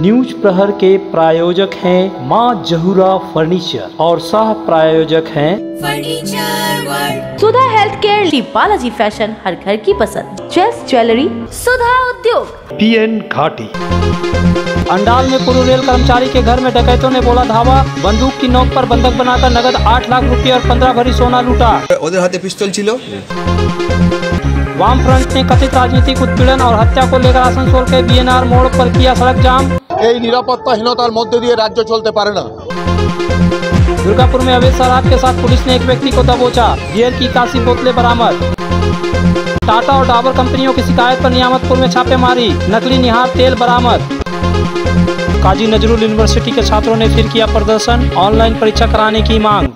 News प्रहर के प्रायोजक हैं मां जहूरा फर्नीचर और सह प्रायोजक हैं फर्नीचर वर्ल्ड, सुधा हेल्थ केयर, बालाजी फैशन, हर घर की पसंद, चेस ज्वेलरी, सुधा उद्योग, PN घाटी। अंडाल में पूर्व रेल कर्मचारी के घर में डकैतों ने बोला धावा, बंदूक की नोक पर बंधक बनाकर नगद 8 लाख रुपए और 15 भरी सोना लूटा। ওদের হাতে পিস্তল ছিল। वामफ्रंट ने कथित राजनीतिक उत्पीड़न और हत्या को लेकर आसनसोल के BNR मोड़ पर किया सड़क जाम। এই নিরাপত্তাহীনতার মধ্যে দিয়ে রাজ্য চলতে পারে না। दुर्गापुर में अवैध शराब के साथ पुलिस ने एक व्यक्ति को दबोचा, बियर की 81 बोतलें बरामद। टाटा और डाबर कंपनियों की शिकायत पर नियामतपुर में छापेमारी, नकली निहार तेल बरामद। काजी नजरुल यूनिवर्सिटी के छात्रों ने फिर किया प्रदर्शन, ऑनलाइन परीक्षा कराने की मांग।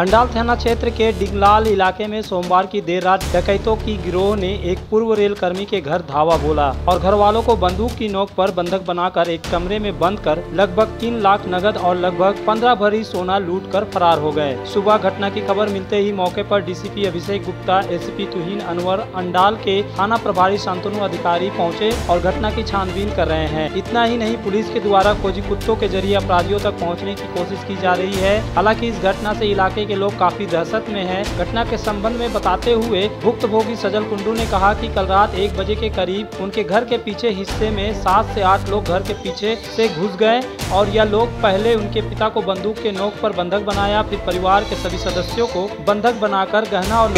अंडाल थाना क्षेत्र के डिगलाल इलाके में सोमवार की देर रात डकैतों की गिरोह ने एक पूर्व रेल कर्मी के घर धावा बोला और घर वालों को बंदूक की नोक पर बंधक बनाकर एक कमरे में बंद कर लगभग 3 लाख नगद और लगभग 15 भरी सोना लूटकर फरार हो गए। सुबह घटना की खबर मिलते ही मौके पर DCP अभिषेक गुप्ता, SCP तुहीन अनवर, अंडाल के थाना प्रभारी शांतनु अधिकारी पहुँचे और घटना की छानबीन कर रहे हैं। इतना ही नहीं, पुलिस के द्वारा खोजी कुत्तों के जरिए अपराधियों तक पहुँचने की कोशिश की जा रही है। हालांकि इस घटना से इलाके के लोग काफी दहशत में हैं। घटना के संबंध में बताते हुए भुक्तभोगी सजल कुंडू ने कहा कि कल रात 1 बजे के करीब उनके घर के पीछे हिस्से में 7 से 8 लोग घर के पीछे से घुस गए और यह लोग पहले उनके पिता को बंदूक के नोक पर बंधक बनाया, फिर परिवार के सभी सदस्यों को बंधक बनाकर गहना और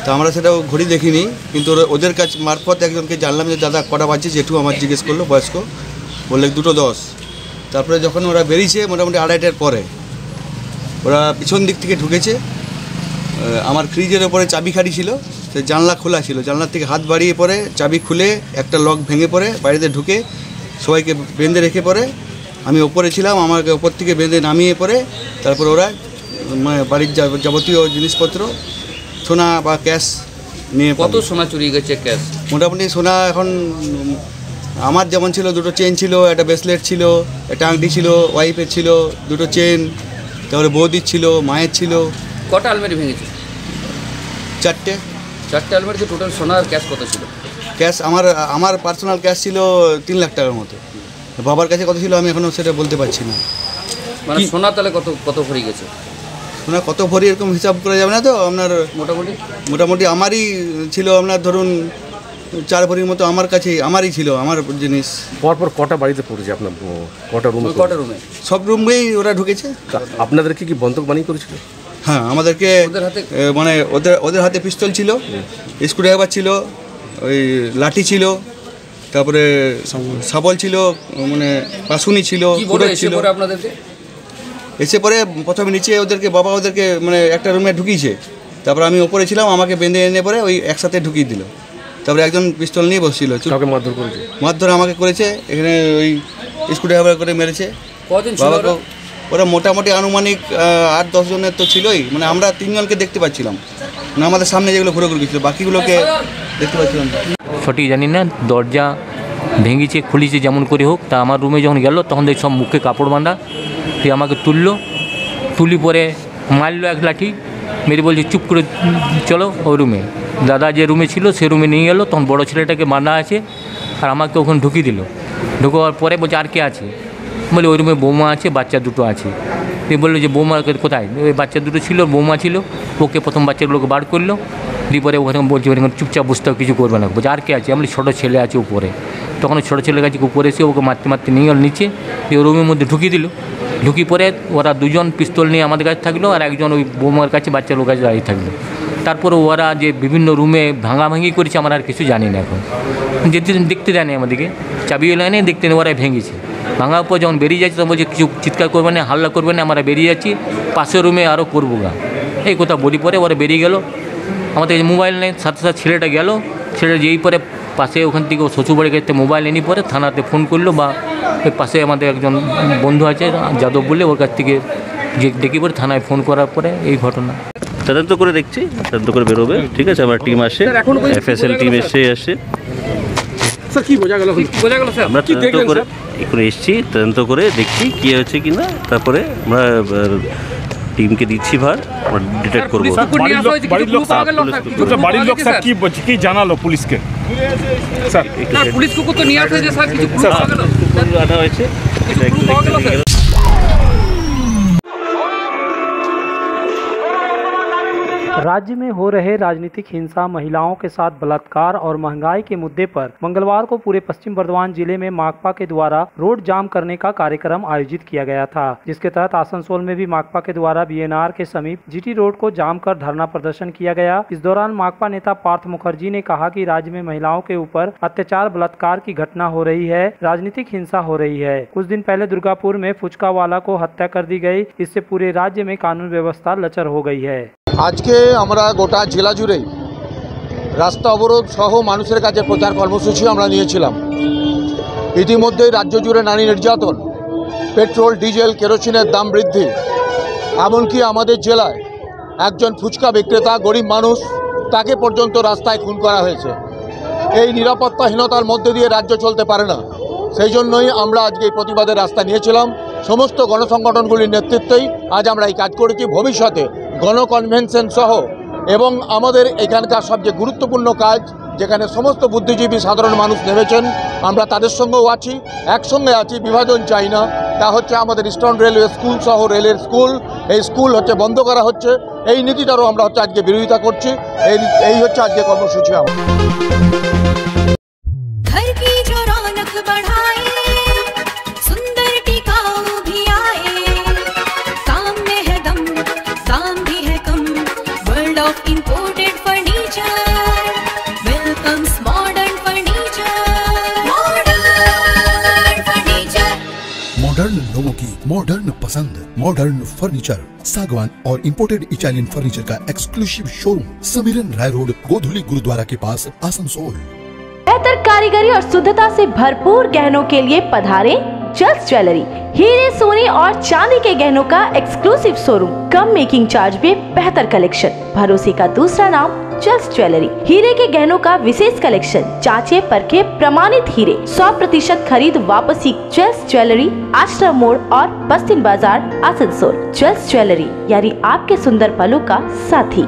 তো আমরা সেটা ঘড়ি দেখিনি, কিন্তু ওদের কাছে মারফত একজনকে জানলাম যে দাদা কটা বাজছে, জেঠু আমার জিজ্ঞেস করলো, বয়স্ক, বললে 2:10। তারপরে যখন ওরা বেরিয়েছে মোটামুটি 2:30টার পরে ওরা পিছন দিক থেকে ঢুকেছে। আমার ফ্রিজের ওপরে চাবিখাড়ি ছিল, সে জানলা খোলা ছিল, জানলার থেকে হাত বাড়িয়ে পরে চাবি খুলে একটা লক ভেঙে পড়ে বাড়িতে ঢুকে সবাইকে বেঁধে রেখে পরে আমি ওপরে ছিলাম, আমাকে ওপর থেকে বেঁধে নামিয়ে পরে তারপর ওরা বাড়ির যাবতীয় জিনিসপত্র সোনা বা ক্যাশ নিয়ে। কত সোনা চুরি গেছে? ক্যাশ মোটামুটি সোনা এখন আমার যেমন ছিল, 2টো চেন ছিল, একটা ব্রেসলেট ছিল, একটা আংটি ছিল, ওয়াইফের ছিল 2টো চেন, তারপরে বৌদির ছিল, মায়ের ছিল। কটা আলমারি ভেঙেছে? 4টে আলমারিতে টোটাল সোনার ক্যাশ কত ছিল? ক্যাশ আমার পার্সোনাল ক্যাশ ছিল 3 লাখ টাকার মতো। বাবার কাছে কত ছিল আমি এখনও সেটা বলতে পারছি না। মানে সোনা তাহলে কত ভরি গেছে? সোনা কত ভরি এরকম হিসাব করা যাবে না তো। আপনার মোটামুটি আমারই ছিল, আপনার ধরুন 4 ভরির মতো আমার কাছেই, আমারই ছিল, আমার জিনিস। পরপর কটা বাড়িতে পড়েছে আপনার? কটা রুমে? সব রুমেই ওরা ঢুকেছে। আপনাদেরকে কি বন্ধক বানিয়ে করেছিল? হ্যাঁ, আমাদেরকে মানে ওদের হাতে পিস্তল ছিল, স্ক্রুড্রাইভার ছিল, ওই লাঠি ছিল, তারপরে শাবল ছিল, মানে পাশুনি ছিল, ছিল। এসে পরে প্রথমে নিচে বাবা ওদেরকে মানে একটা রুমে ঢুকিয়েছে, তারপর আমি ওপরে ছিলাম, আমাকে বেঁধে এনে পরে ওই একসাথে ঢুকিয়ে দিল। তারপরে একজন পিস্তল নিয়ে বসছিল, মারধর আমাকে করেছে, এখানে ওই স্ক্রুড্রাইভার করে মেরেছে বাবাকে। ওরা মোটামুটি আনুমানিক 8-10 জনের তো ছিলই, মানে আমরা 3 জনকে দেখতে পাচ্ছিলাম, মানে আমাদের সামনে যেগুলো ঘুরে ঘুরে গেছিলো, বাকিগুলোকে দেখতে পাচ্ছিলাম না। সঠিক জানি না, দরজা ভেঙেছে খুলেছে যেমন করে হোক। তা আমার রুমে যখন গেল তখন দেখি সব মুখে কাপড় বাঁধা, তুই আমাকে তুলি পরে মারলো এক লাঠি মেরে, বলছে চুপ করে চলো ওই রুমে। দাদা যে রুমে ছিল সে রুমে নিয়ে গেলো, তখন বড়ো ছেলেটাকে বাঁধা আছে আর আমাকে ওখানে ঢুকিয়ে দিল। ঢুকোয়ার পরে বলছে আর কে আছে? বলে ওই রুমে বৌমা আছে, বাচ্চা 2টো আছে। তুই বললো যে বৌমা কোথায়? ওই বাচ্চা 2টো ছিল, বৌমা ছিল। ওকে প্রথম বাচ্চাগুলোকে বার করলো, দিয়ে পরে ওখানে বলছে ওখানে চুপচাপ বসতে হবে, কিছু করবে না। বলছে আর কে আছে? আমি ছোটো ছেলে আছে উপরে। তখন ছোটো ছেলের কাছে উপরে এসে ওকে মারতে নিয়ে গেল নিচে, দিয়ে রুমের মধ্যে ঢুকিয়ে দিল। ঢুকি পরে ওরা 2 জন পিস্তল নিয়ে আমাদের কাছে থাকলো আর একজন ওই বৌমার কাছে বাচ্চার লোক কাছে দাঁড়িয়ে থাকলো। তারপরে ওরা যে বিভিন্ন রুমে ভাঙাভাঙি করেছে আমরা আর কিছু জানি না। এখন যেতে দেখতে দেয়নি আমাদেরকে, চাবি এনে দেখতে নেই, ওরাই ভেঙেছে। ভাঙার পর যখন বেরিয়ে যাচ্ছে তখন বলছে কিছু চিৎকার করবে না, হাল্লা করবে না, আমরা বেরিয়ে যাচ্ছি, পাশের রুমে আরও করবো গা, এই কথা বলি। পরে ওরা বেরিয়ে গেল, আমাদের মোবাইল নেই, সাথে সাথে ছেলেটা গেল। ছেলেটা যেই পরে পাশে ওখান থেকে শ্বশুরবাড়ি গেছে, মোবাইল এনে পরে থানাতে ফোন করলো, বা ওই পাশে আমাদের একজন বন্ধু আছে যাদব বলে, ওর কাছ থেকে যে ডেকে পরে থানায় ফোন করার পরে এই ঘটনা। তদন্ত করে দেখছি, তদন্ত করে বেরোবে। ঠিক আছে, আমার টিম আসে, FSL টিম আসে। স্যার কি বোঝা গেল স্যার? আমরা তদন্ত করে এখন এসেছি, তদন্ত করে দেখছি কী হয়েছে কিনা, তারপরে আমরা টিমকে দিচ্ছি ভার, আমরা ডিটেক্ট করবো। বাড়ির লোক স্যার কি বলছে, কি জানালো পুলিশকে? স্যার পুলিশ কুকুর তো নিয়ে আসে যে স্যার কিছু আনা হয়েছে। राज्य में हो रहे राजनीतिक हिंसा, महिलाओं के साथ बलात्कार और महंगाई के मुद्दे पर मंगलवार को पूरे पश्चिम बर्धमान जिले में माकपा के द्वारा रोड जाम करने का कार्यक्रम आयोजित किया गया था, जिसके तहत आसनसोल में भी माकपा के द्वारा BNR के समीप GT रोड को जाम कर धरना प्रदर्शन किया गया। इस दौरान माकपा नेता पार्थ मुखर्जी ने कहा कि राज्य में महिलाओं के ऊपर अत्याचार, बलात्कार की घटना हो रही है, राजनीतिक हिंसा हो रही है। कुछ दिन पहले दुर्गापुर में फुचका वाला को हत्या कर दी गई, इससे पूरे राज्य में कानून व्यवस्था लचर हो गई है। আজকে আমরা গোটা জেলা জুড়েই রাস্তা অবরোধ সহ মানুষের কাছে প্রচার কর্মসূচি আমরা নিয়েছিলাম। ইতিমধ্যেই রাজ্য জুড়ে নারী নির্যাতন, পেট্রোল, ডিজেল, কেরোসিনের দাম বৃদ্ধি, এমনকি আমাদের জেলায় একজন ফুচকা বিক্রেতা, গরিব মানুষ, তাকে পর্যন্ত রাস্তায় খুন করা হয়েছে। এই নিরাপত্তাহীনতার মধ্যে দিয়ে রাজ্য চলতে পারে না। সেই জন্যই আমরা আজকে এই প্রতিবাদের রাস্তা নিয়েছিলাম। সমস্ত গণসংগঠনগুলির নেতৃত্বেই আজ আমরা এই কাজ করেছি। ভবিষ্যতে গণকনভেনশন সহ এবং আমাদের এখানকার সবচেয়ে গুরুত্বপূর্ণ কাজ, যেখানে সমস্ত বুদ্ধিজীবী সাধারণ মানুষ নেমেছেন, আমরা তাদের সঙ্গেও আছি, একসঙ্গে আছি, বিভাজন চাই না। তা হচ্ছে আমাদের ইস্টার্ন রেলওয়ে স্কুল সহ রেলের স্কুল, এই স্কুল হচ্ছে বন্ধ করা হচ্ছে। এই নীতিটারও আমরা হচ্ছে আজকে বিরোধিতা করছি। এই হচ্ছে আজকে কর্মসূচি আমার। मॉडर्न लोगों की मॉडर्न पसंद, मॉडर्न फर्नीचर, सागवान और इंपोर्टेड इटालियन फर्नीचर का एक्सक्लूसिव शोरूम, समीरन राय रोड, गोधुली गुरुद्वारा के पास, आसनसोल। बेहतर कारीगरी और शुद्धता से भरपूर गहनों के लिए पधारे जस्ट ज्वेलरी। हीरे, सोने और चांदी के गहनों का एक्सक्लूसिव शोरूम, कम मेकिंग चार्ज में बेहतर कलेक्शन, भरोसे का दूसरा नाम जस्ट ज्वेलरी। हीरे के गहनों का विशेष कलेक्शन, जांचे परखे प्रमाणित हीरे, 100% खरीद वापसी। जस्ट ज्वेलरी, आश्रम मोड़ और बस्तिन बाजार, आसनसोल। जस्ट ज्वेलरी यानी आपके सुंदर पलों का साथी।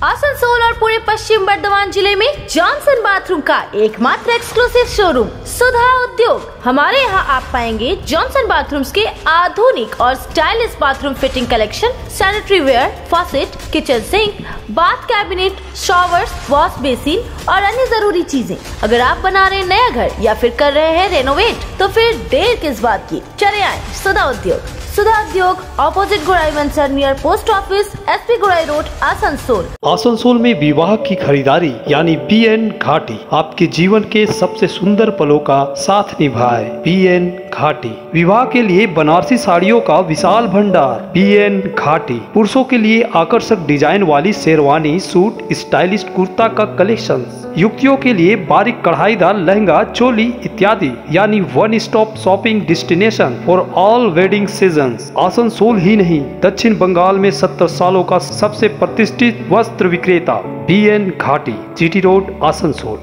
आसनसोल और पूरे पश्चिम बर्धमान जिले में जॉनसन बाथरूम का एकमात्र एक्सक्लूसिव शोरूम सुधा उद्योग। हमारे यहाँ आप पाएंगे जॉनसन बाथरूम्स के आधुनिक और stylish bathroom fitting collection, sanitary ware, faucet, kitchen sink, bath cabinet, showers, wash basin और अन्य जरूरी चीजें। अगर आप बना रहे हैं नया घर या फिर कर रहे हैं रेनोवेट, तो फिर देर किस बात की, चले आए सुधा उद्योग। सुधा उद्योग ऑपोजिट गुराई वंसर नियर पोस्ट ऑफिस, SP गुराई रोड, आसनसोल। आसनसोल में विवाह की खरीदारी यानी BN घाटी आपके जीवन के सबसे सुंदर पलों का साथ निभाए। BN घाटी विवाह के लिए बनारसी साड़ियों का विशाल भंडार। BN घाटी पुरुषों के लिए आकर्षक डिजाइन वाली शेरवानी, सूट, स्टाइलिश कुर्ता का कलेक्शन, युवतियों के लिए बारीक कढ़ाईदार लहंगा, चोली इत्यादि, यानी one stop shopping destination for all wedding season. Asansol ही नहीं, दक्षिण बंगाल में 70 सालों का सबसे प्रतिष्ठित वस्त्र विक्रेता BN घाटी, GT रोड, आसनसोल।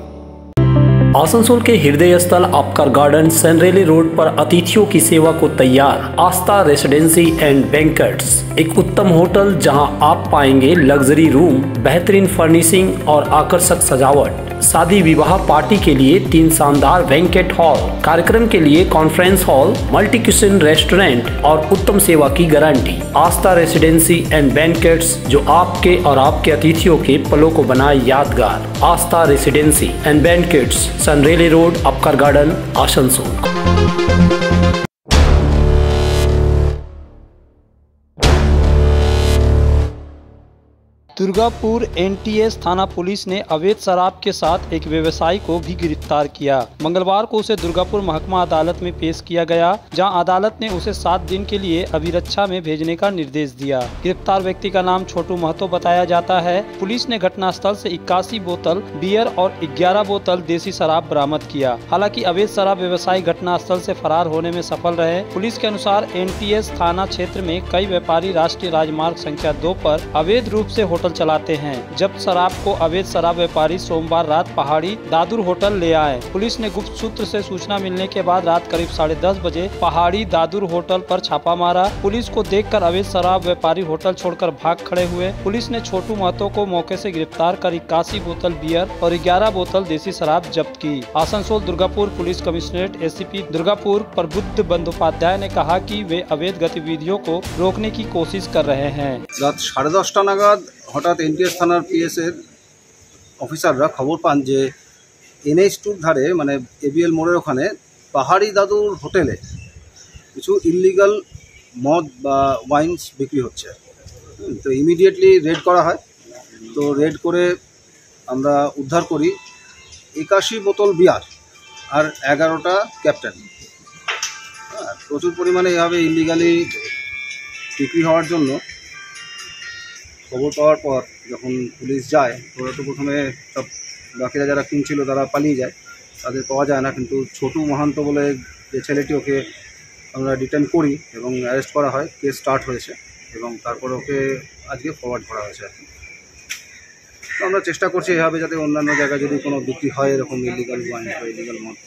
आसनसोल के हृदय स्थल आपका गार्डन सनरेली रोड पर अतिथियों की सेवा को तैयार आस्था रेसिडेंसी एंड बैंक्वेट्स, एक उत्तम होटल जहां आप पाएंगे लग्जरी रूम, बेहतरीन फर्निशिंग और आकर्षक सजावट। शादी विवाह पार्टी के लिए 3 शानदार बैंक्वेट हॉल, कार्यक्रम के लिए conference hall, multi kitchen restaurant और उत्तम सेवा की guarantee. Aastha residency and banquets, जो आपके और आपके अतिथियों के पलों को बनाए यादगार। Aastha residency and banquets, Senraleigh road, Upcar garden, Asansol. Durgapur NTS थाना पुलिस ने अवैध शराब के साथ एक व्यवसायी को भी गिरफ्तार किया। मंगलवार को उसे दुर्गापुर महकमा अदालत में पेश किया गया, जहां अदालत ने उसे 7 दिन के लिए अभिरक्षा में भेजने का निर्देश दिया। गिरफ्तार व्यक्ति का नाम छोटू महतो बताया जाता है। पुलिस ने घटनास्थल से 81 बोतल बियर और 11 बोतल देसी शराब बरामद किया। हालांकि अवैध शराब व्यवसायी घटनास्थल से फरार होने में सफल रहे। पुलिस के अनुसार एनटीएस थाना क्षेत्र में कई व्यापारी राष्ट्रीय राजमार्ग संख्या 2 पर अवैध रूप से होटल चलाते हैं। जब्त शराब को अवैध शराब व्यापारी सोमवार रात पहाड़ी दादुर होटल ले आए। पुलिस ने गुप्त सूत्र से सूचना मिलने के बाद रात करीब 10:30 बजे पहाड़ी दादुर होटल पर छापा मारा। पुलिस को देखकर अवैध शराब व्यापारी होटल छोड़कर भाग खड़े हुए। पुलिस ने छोटू महतो को मौके से गिरफ्तार कर 81 बोतल बियर और 11 बोतल देसी शराब जब्त की। Asansol Durgapur police commissionerate ACP Durgapur प्रबुद्ध बंदोपाध्याय ने कहा कि वे अवैध गतिविधियों को रोकने की कोशिश कर रहे हैं। रात 10:30 नागाद हठाৎ एनटीएस थानार পিএসের অফিসাররা খবর পান যে NH2 ধারে মানে এবিএল মোড়ের ওখানে পাহাড়ি দাদুর হোটেলে কিছু ইললিগাল মদ বা ওয়াইনস বিক্রি হচ্ছে। তো ইমিডিয়েটলি রেড করা হয়। তো রেড করে আমরা উদ্ধার করি 81 বোতল বিয়ার আর 11টা ক্যাপ্টেন। প্রচুর পরিমাণে এভাবে ইললিগালি বিক্রি হওয়ার জন্য খবর পাওয়ার পর যখন পুলিশ যায়, ওরা তো প্রথমে সব বাকিরা যারা কিনছিল তারা পালিয়ে যায়, তাদের পাওয়া যায় না। কিন্তু ছোটু মহান্ত বলে যে ছেলেটি, ওকে আমরা ডিটেন করি এবং অ্যারেস্ট করা হয়। কেস স্টার্ট হয়েছে এবং তারপর ওকে আজকে ফরওয়ার্ড করা হয়েছে আর কি। তো আমরা চেষ্টা করছি এভাবে যাতে অন্যান্য জায়গায় যদি কোনো বিক্রি হয় এরকম ইলিগাল ওয়াইন বা ইলিগাল মদ,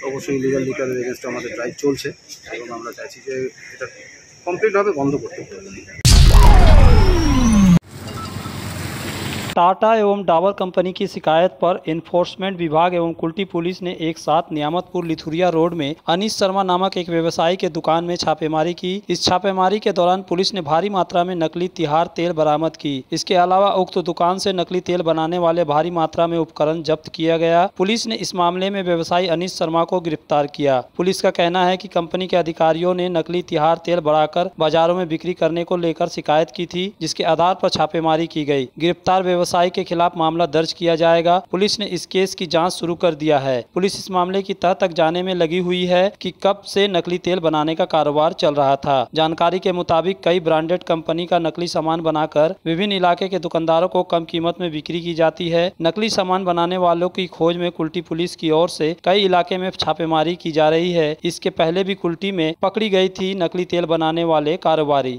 অবশ্যই ইলিগাল লিকারের এগেনস্টে আমাদের ড্রাইভ চলছে এবং আমরা চাইছি যে এটা কমপ্লিটভাবে বন্ধ করতে হবে। टाटा एवं डाबर कंपनी की शिकायत पर एनफोर्समेंट विभाग एवं कुल्टी पुलिस ने एक साथ नियामतपुर लिथुरिया रोड में अनीस शर्मा नामक एक व्यवसायी के दुकान में छापेमारी की। इस छापेमारी के दौरान पुलिस ने भारी मात्रा में नकली तिहार तेल बरामद की। इसके अलावा उक्त दुकान से नकली तेल बनाने वाले भारी मात्रा में उपकरण जब्त किया गया। पुलिस ने इस मामले में व्यवसायी अनीस शर्मा को गिरफ्तार किया। पुलिस का कहना है कि कंपनी के अधिकारियों ने नकली तिहार तेल बढ़ाकर बाजारों में बिक्री करने को लेकर शिकायत की थी, जिसके आधार पर छापेमारी की गई। गिरफ्तार व्यवसायी के खिलाफ मामला दर्ज किया जाएगा। पुलिस ने इस केस की जांच शुरू कर दिया है। पुलिस इस मामले की तह तक जाने में लगी हुई है कि कब से नकली तेल बनाने का कारोबार चल रहा था। जानकारी के मुताबिक कई ब्रांडेड कंपनी का नकली सामान बनाकर विभिन्न इलाके के दुकानदारों को कम कीमत में बिक्री की जाती है। नकली सामान बनाने वालों की खोज में कुल्टी पुलिस की ओर से कई इलाके में छापेमारी की जा रही है। इसके पहले भी कुल्टी में पकड़ी गई थी नकली तेल बनाने वाले कारोबारी।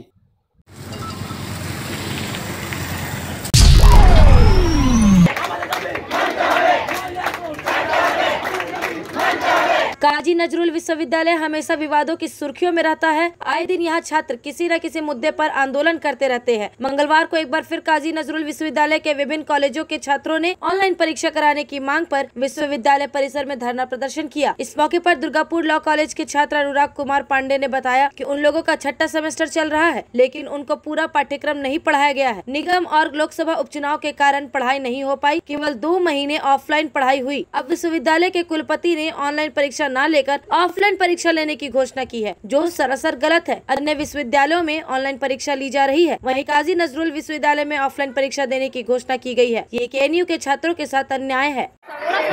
काजी नजरुल विश्वविद्यालय हमेशा विवादों की सुर्खियों में रहता है। आए दिन यहाँ छात्र किसी न किसी मुद्दे पर आंदोलन करते रहते हैं। मंगलवार को एक बार फिर काजी नजरुल विश्वविद्यालय के विभिन्न कॉलेजों के छात्रों ने ऑनलाइन परीक्षा कराने की मांग पर विश्वविद्यालय परिसर में धरना प्रदर्शन किया। इस मौके पर दुर्गापुर लॉ कॉलेज के छात्र अनुराग कुमार पांडे ने बताया कि उन लोगों का 6ठा सेमेस्टर चल रहा है, लेकिन उनको पूरा पाठ्यक्रम नहीं पढ़ाया गया है। निगम और लोकसभा उपचुनाव के कारण पढ़ाई नहीं हो पाई, केवल 2 महीने ऑफलाइन पढ़ाई हुई। अब विश्वविद्यालय के कुलपति ने ऑनलाइन परीक्षा न लेकर ऑफलाइन परीक्षा लेने की घोषणा की है, जो सरासर गलत है। अन्य विश्वविद्यालयों में ऑनलाइन परीक्षा ली जा रही है, वहीं काजी नजरुल विश्वविद्यालय में ऑफलाइन परीक्षा देने की घोषणा की गई है। ये केएनयू के छात्रों के साथ अन्याय है।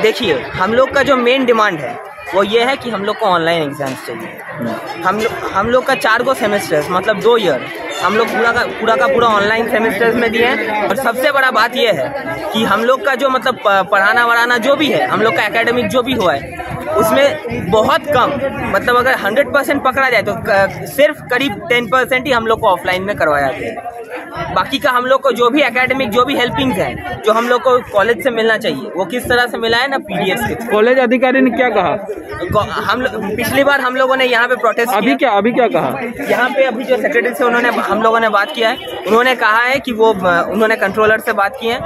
देखिए, हम लोग का जो मेन डिमांड है वो ये है कि हम लोग को ऑनलाइन एग्जाम्स चाहिए। हम लोग का 4 गो सेमेस्टर्स मतलब 2 ईयर हम लोग पूरा का पूरा ऑनलाइन सेमेस्टर्स में दिए हैं। और सबसे बड़ा बात यह है कि हम लोग का जो मतलब पढ़ाना वढ़ाना जो भी है, हम लोग का एकेडमिक जो भी हुआ है उसमें बहुत कम, मतलब अगर 100% पकड़ा जाए तो सिर्फ करीब 10% ही हम लोग को ऑफलाइन में करवाया गया। बाकी का हम लोग को जो भी एकेडमिक जो भी हेल्पिंग्स है जो हम लोग को कॉलेज से मिलना चाहिए वो किस तरह से मिला है ना पीडीएफ से। कॉलेज अधिकारी ने क्या कहा? हम पिछली बार हम लोगों ने यहाँ पे प्रोटेस्ट अभी क्या कहा? यहाँ पे अभी जो सेक्रेटरी से हम लोगों ने बात किया है, उन्होंने कहा है कि वो उन्होंने कंट्रोलर से बात की है,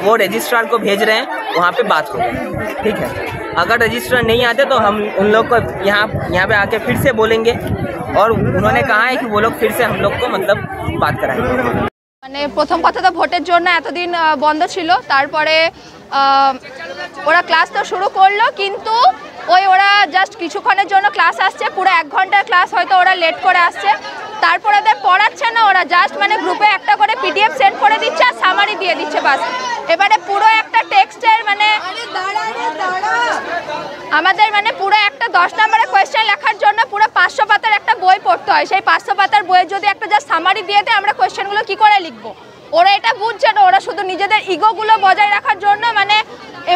वो रजिस्ट्रार को भेज रहे हैं, वहाँ पे बात होगी। ठीक है, अगर रजिस्ट्रार नहीं आते तो हम उन लोग को यहाँ पे आके फिर से बोलेंगे और उन्होंने कहा है कि वो लोग फिर से हम लोग को मतलब बात कराएंगे। মানে প্রথম কথা তো ভোটের জন্য এতদিন বন্ধ ছিল, তারপরে ওরা ক্লাস তো শুরু করলো, কিন্তু ওরা জাস্ট কিছুক্ষণের জন্য ক্লাস আসছে, পুরো 1 ঘন্টার ক্লাস হয়তো ওরা লেট করে আসছে। তারপর ওদের পড়াচ্ছে না, ওরা জাস্ট মানে গ্রুপে একটা করে পিডিএফ সেন্ড করে দিচ্ছে আর সামারি দিয়ে দিচ্ছে বাস। এবারে পুরো একটা টেক্সটের মানে আমাদের মানে পুরো একটা 10 নম্বরের কোয়েশ্চেন লেখার জন্য পুরো 500 পাতার একটা বই পড়তে হয়। সেই 500 পাতার বইয়ে যদি একটা জাস্ট সামারি দিয়ে দেয়, আমরা কোয়েশ্চেনগুলো কি করে লিখবো? ওরা এটা বুঝছে না, ওরা শুধু নিজেদের ইগোগুলো বজায় রাখার জন্য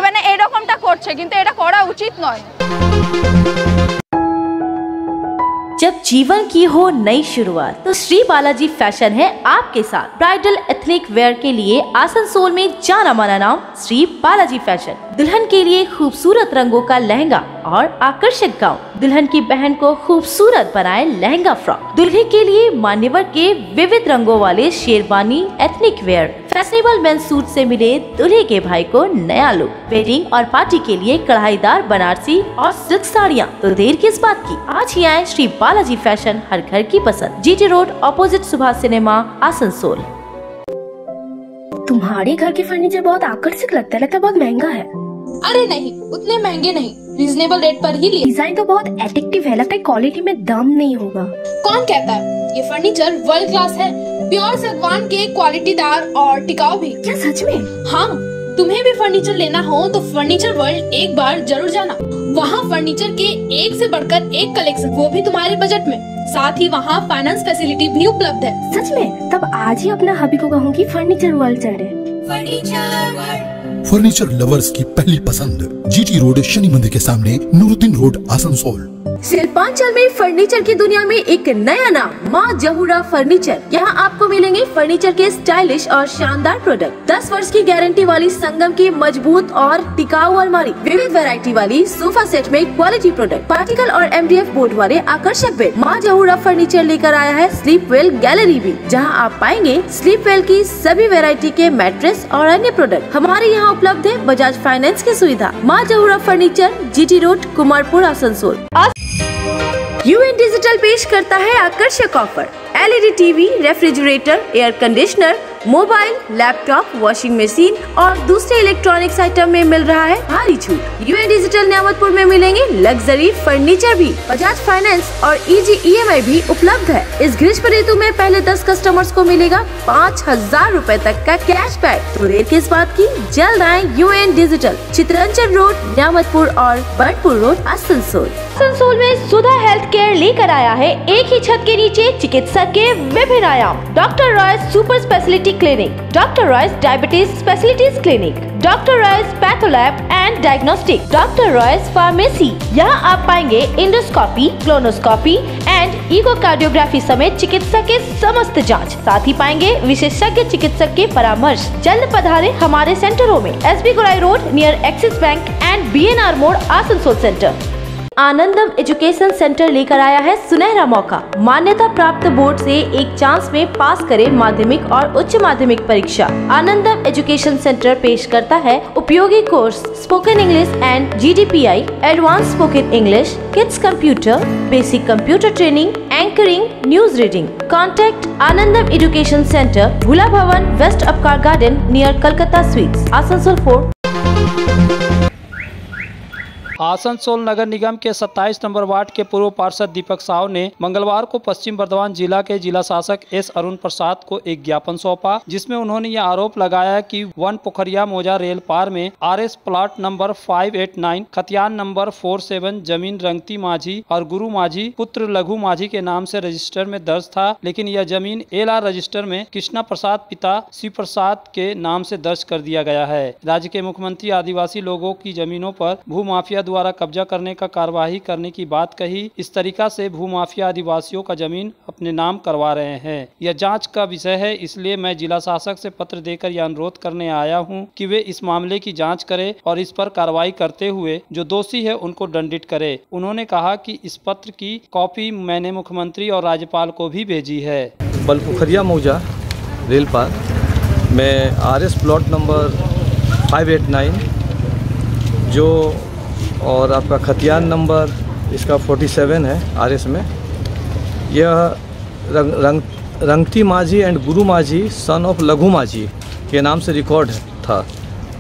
মানে এরকমটা করছে, কিন্তু এটা করা উচিত নয়। जब जीवन की हो नई शुरुआत तो श्री बालाजी फैशन है आपके साथ। ब्राइडल एथनिक वेयर के लिए आसनसोल में जाना माना नाम श्री बालाजी फैशन। दुल्हन के लिए खूबसूरत रंगों का लहंगा और आकर्षक गाउन, दुल्हन की बहन को खूबसूरत बनाए लहंगा फ्रॉक, दुल्हे के लिए मान्यवर के विविध रंगों वाले sherwani ethnic wear, fashionable main suit से मिले दूल्हे के भाई को नया लुक, वेडिंग और पार्टी के लिए कढ़ाईदार बनारसी और सिल्क साड़ियाँ। तो देर किस बात की, आज ही आए श्री बालाजी फैशन, हर घर की पसंद, GT road opposite Subhash cinema, Asansol. तुम्हारे घर के फर्नीचर बहुत आकर्षक लगता है बहुत महंगा है। अरे नहीं, उतने महंगे नहीं, रीजनेबल रेट पर ही लिए। डिजाइन तो बहुत एट्रैक्टिव है, लगता है क्वालिटी में दम नहीं होगा। कौन कहता है? ये फर्नीचर वर्ल्ड क्लास है, प्योर सागवान के, क्वालिटीदार और टिकाऊ भी। क्या सच में? हाँ, तुम्हें भी फर्नीचर लेना हो तो फर्नीचर वर्ल्ड एक बार जरूर जाना। वहाँ फर्नीचर के एक से बढ़कर एक कलेक्शन, वो भी तुम्हारे बजट में। साथ ही वहाँ फाइनेंस फैसिलिटी भी उपलब्ध है। सच में? तब आज ही अपना हबी को कहूँगी फर्नीचर वर्ल्ड चले। फर्नीचर लवर्स की पहली पसंद, जीटी रोड शनि मंदिर के सामने, नूरुद्दीन रोड, आसनसोल। शिल्पांचल में फर्नीचर की दुनिया में एक नया नाम, माँ जहूरा फर्नीचर। यहाँ आपको मिलेंगे फर्नीचर के स्टाइलिश और शानदार प्रोडक्ट, 10 वर्ष की गारंटी वाली संगम की मजबूत और टिकाऊ अलमारी, विविध वैरायटी वाली सोफा सेट में क्वालिटी प्रोडक्ट, पार्टिकल और MDF बोर्ड वाले आकर्षक बेड। माँ जहूरा फर्नीचर लेकर आया है स्लीप वेल गैलरी भी, जहाँ आप पाएंगे स्लीप वेल की सभी वैरायटी के मैट्रेस और अन्य प्रोडक्ट। हमारे यहाँ उपलब्ध है बजाज फाइनेंस की सुविधा। Maa Jahura furniture, GT road, Kumarpur, Asansol. UN digital पेश करता है आकर्षक offer. LED TV, refrigerator, air conditioner, mobile, laptop, washing machine और दूसरे इलेक्ट्रॉनिक्स आइटम में मिल रहा है भारी छूट। UN डिजिटल नियामतपुर में मिलेंगे लग्जरी फर्नीचर भी, बजाज फाइनेंस और इजी EMI भी उपलब्ध है। इस ग्रीष्म ऋतु में पहले 10 कस्टमर्स को मिलेगा 5000 रूपए तक का कैशबैक। तो देर किस बात की, जल्द आए UN डिजिटल, चित्रंचन रोड, नियामतपुर और बर्डपुर रोड, आसनसोल। आसनसोल में सुधा हेल्थ केयर लेकर आया है एक ही छत के नीचे चिकित्सा के विभिन्न आयाम। Doctor Royce super speciality clinic, doctor Royce diabetes specialities clinic, doctor Royce patholab and diagnostic, doctor Royce pharmacy. यहाँ आप पाएंगे इंडोस्कोपी, क्लोनोस्कोपी एंड इकोकार्डियोग्राफी समेत चिकित्सा के समस्त जांच। साथ ही पाएंगे विशेषज्ञ चिकित्सक के परामर्श। जल्द पधारे हमारे सेंटरों में, SB Gorai road near axis bank and BNR मोड़, आसनसोल सेंटर। आनंदम एजुकेशन सेंटर लेकर आया है सुनहरा मौका। मान्यता प्राप्त बोर्ड से एक चांस में पास करें माध्यमिक और उच्च माध्यमिक परीक्षा। आनंदम एजुकेशन सेंटर पेश करता है उपयोगी course spoken English and GDPI, advance spoken English, kids computer, basic computer training, anchoring, news reading. Contact Anandam education centre, Bhula Bhavan, west Upcar garden near Calcutta sweets, Asansol 4। Asansol नगर निगम के 27 नंबर वार्ड के पूर्व पार्षद दीपक साव ने मंगलवार को पश्चिम बर्धमान जिला के जिला शासक S अरुण प्रसाद को एक ज्ञापन सौंपा, जिसमें उन्होंने यह आरोप लगाया कि वन पोखरिया मौजा रेल पार में RS प्लाट नंबर 589 खतियान नंबर 47 जमीन रंगती माझी और गुरु माझी पुत्र लघु माझी के नाम से रजिस्टर में दर्ज था, लेकिन यह जमीन LR रजिस्टर में कृष्णा प्रसाद पिता शिव प्रसाद के नाम से दर्ज कर दिया गया है। राज्य के मुख्यमंत्री आदिवासी लोगों की जमीनों पर भूमाफिया द्वारा कब्जा करने का कार्यवाही करने की बात कही। इस तरीका से भूमाफिया आदिवासियों का जमीन अपने नाम करवा रहे हैं। यह जांच का विषय है, इसलिए मैं जिला शासक से पत्र देकर यह अनुरोध करने आया हूं कि वे इस मामले की जांच करें और इस पर कार्रवाई करते हुए जो दोषी है उनको दंडित करे। उन्होंने कहा कि इस पत्र की कॉपी मैंने मुख्यमंत्री और राज्यपाल को भी भेजी है। बलपोखरिया मौजा रेल पार में RS प्लॉट नंबर 589 जो और आपका खतियान नंबर इसका 47 है RS में, यह रंगती माझी एंड गुरु माझी सन ऑफ लघु माझी के नाम से रिकॉर्ड था।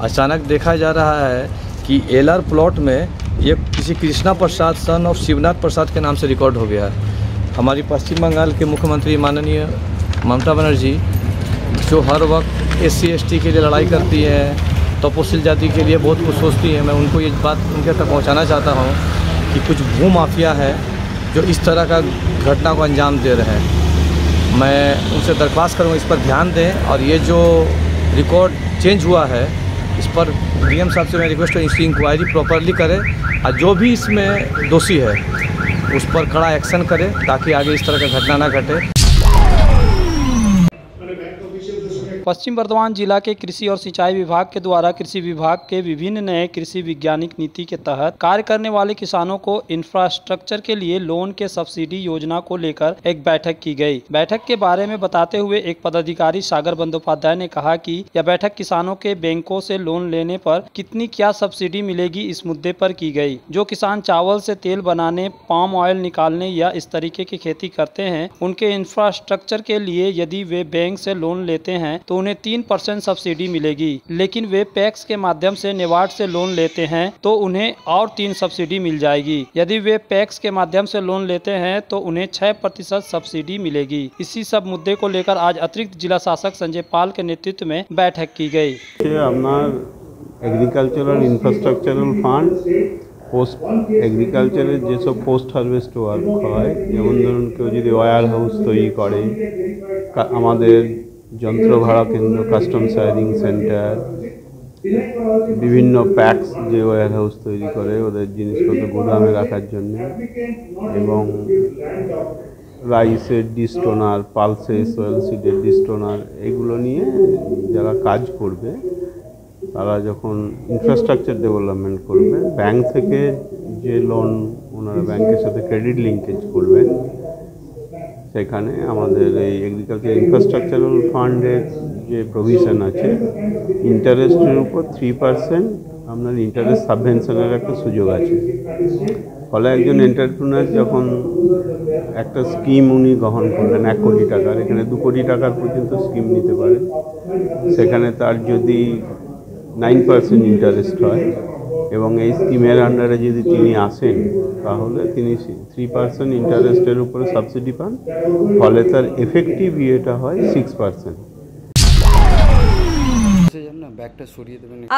अचानक देखा जा रहा है कि LR प्लॉट में ये किसी कृष्णा प्रसाद सन ऑफ शिवनाथ प्रसाद के नाम से रिकॉर्ड हो गया है। हमारी पश्चिम बंगाल के मुख्यमंत्री माननीय ममता बनर्जी जो हर वक्त SC/ST के लिए लड़ाई करती है, तपोशिल जाति के लिए बहुत कुछ सोचती है, मैं उनको ये बात उनके तक पहुंचाना चाहता हूं कि कुछ भू माफिया है जो इस तरह का घटना को अंजाम दे रहे हैं। मैं उनसे दरख्वास्त करूँगा इस पर ध्यान दें और ये जो रिकॉर्ड चेंज हुआ है इस पर DM साहब से मैं रिक्वेस्ट करूँ इसकी इंक्वायरी प्रॉपरली करें और जो भी इसमें दोषी है उस पर कड़ा एक्शन करें ताकि आगे इस तरह का घटना ना घटे। पश्चिम बर्धमान जिला के कृषि और सिंचाई विभाग के द्वारा कृषि विभाग के विभिन्न नए कृषि वैज्ञानिक नीति के तहत कार्य करने वाले किसानों को इंफ्रास्ट्रक्चर के लिए लोन के सब्सिडी योजना को लेकर एक बैठक की गई। बैठक के बारे में बताते हुए एक पदाधिकारी सागर बंदोपाध्याय ने कहा कि यह बैठक किसानों के बैंकों से लोन लेने पर कितनी क्या सब्सिडी मिलेगी इस मुद्दे पर की गई। जो किसान चावल से तेल बनाने, पाम ऑयल निकालने या इस तरीके की खेती करते हैं उनके इंफ्रास्ट्रक्चर के लिए यदि वे बैंक से लोन लेते हैं तो उन्हें 3% सब्सिडी मिलेगी, लेकिन वे पैक्स के माध्यम से नेबार्ड से लोन लेते हैं तो उन्हें और 3 सब्सिडी मिल जाएगी। यदि वे पैक्स के माध्यम से लोन लेते हैं तो उन्हें 6% सब्सिडी मिलेगी। इसी सब मुद्दे को लेकर आज अतिरिक्त जिला शासक संजय पाल के नेतृत्व में बैठक की गई। एग्रीकालचाराल इंफ्रास्ट्राक्चाराल फांड पोस्ट एग्रीकालचारे जेसब पोस्ट हार्वेस्ट वर्क হয় যেমন ধরুন কেউ যদি ওয়্যার হাউস তৈরি করে, আমাদের যন্ত্র ভাড়া কেন্দ্র, কাস্টম সায়ারিং সেন্টার, বিভিন্ন প্যাক্স যে ওয়্যার হাউস তৈরি করে ওদের জিনিসপত্র গোদামে রাখার জন্য, এবং রাইসের ডিস্টোনার, পালসেস, অয়েল সিডের ডিস্টোনার, এগুলো নিয়ে যারা কাজ করবে তারা যখন ইনফ্রাস্ট্রাকচার ডেভেলপমেন্ট করবে ব্যাংক থেকে যে লোন ওনারা ব্যাংকের সাথে ক্রেডিট লিঙ্কেজ করবেন সেখানে আমাদের এই এগ্রিকালচার ইনফ্রাস্ট্রাকচারাল ফান্ডের যে প্রভিশন আছে ইন্টারেস্টের উপর 3% আপনার ইন্টারেস্ট সাবভেনশনের একটা সুযোগ আছে। ফলে একজন এন্টারপ্রেনার যখন একটা স্কিম উনি গ্রহণ করলেন 1 কোটি টাকার, এখানে 2 কোটি টাকার পর্যন্ত স্কিম নিতে পারেন, সেখানে তার যদি 9% ইন্টারেস্ট হয় এবং এই স্কিমের আন্ডারে যদি তিনি আসেন তাহলে তিনি 3% ইন্টারেস্টের উপরে সাবসিডি পান, ফলে তার এফেক্টিভ ইয়েটা হয় 6%।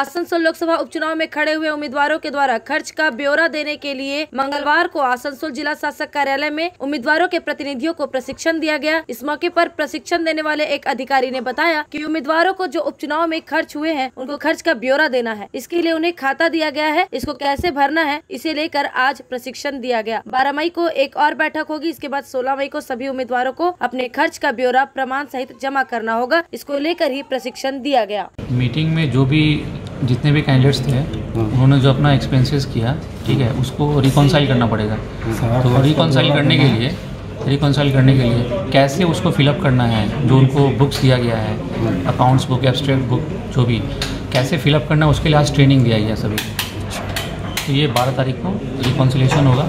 आसनसोल लोकसभा उपचुनाव में खड़े हुए उम्मीदवारों के द्वारा खर्च का ब्यौरा देने के लिए मंगलवार को आसनसोल जिला शासक कार्यालय में उम्मीदवारों के प्रतिनिधियों को प्रशिक्षण दिया गया। इस मौके पर प्रशिक्षण देने वाले एक अधिकारी ने बताया कि उम्मीदवारों को जो उपचुनाव में खर्च हुए हैं उनको खर्च का ब्यौरा देना है, इसके लिए उन्हें खाता दिया गया है, इसको कैसे भरना है इसे लेकर आज प्रशिक्षण दिया गया। 12 मई को एक और बैठक होगी, इसके बाद 16 मई को सभी उम्मीदवारों को अपने खर्च का ब्यौरा प्रमाण सहित जमा करना होगा, इसको लेकर ही प्रशिक्षण दिया गया। मीटिंग में जो भी जितने भी कैंडिडेट्स थे उन्होंने जो अपना एक्सपेंसेस किया, ठीक है, उसको रिकॉन्साइल करना पड़ेगा। तो रिकॉन्साइल करने के लिए कैसे उसको फिलअप करना है, जो उनको बुक्स दिया गया है, अकाउंट्स बुक, एब्स्ट्रैक्ट बुक, जो भी कैसे फिलअप करना है उसके लिए आज ट्रेनिंग दिया गया सभी। तो ये 12 तारीख को रिकॉन्सिलेशन होगा।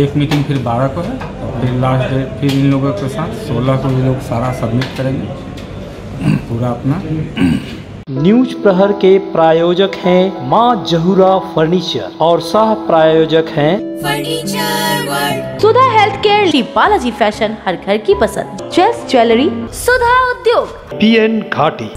एक मीटिंग फिर 12 को है, फिर लास्ट डेट फिर इन लोगों के साथ 16 को ये लोग सारा सबमिट करेंगे पूरा अपना। न्यूज प्रहर के प्रायोजक हैं माँ जहूरा फर्नीचर और सह प्रायोजक हैं फर्नीचर वर्ल्ड, सुधा हेल्थ केयर, बालाजी फैशन, हर घर की पसंद, चेस ज्वेलरी, सुधा उद्योग, PN घाटी।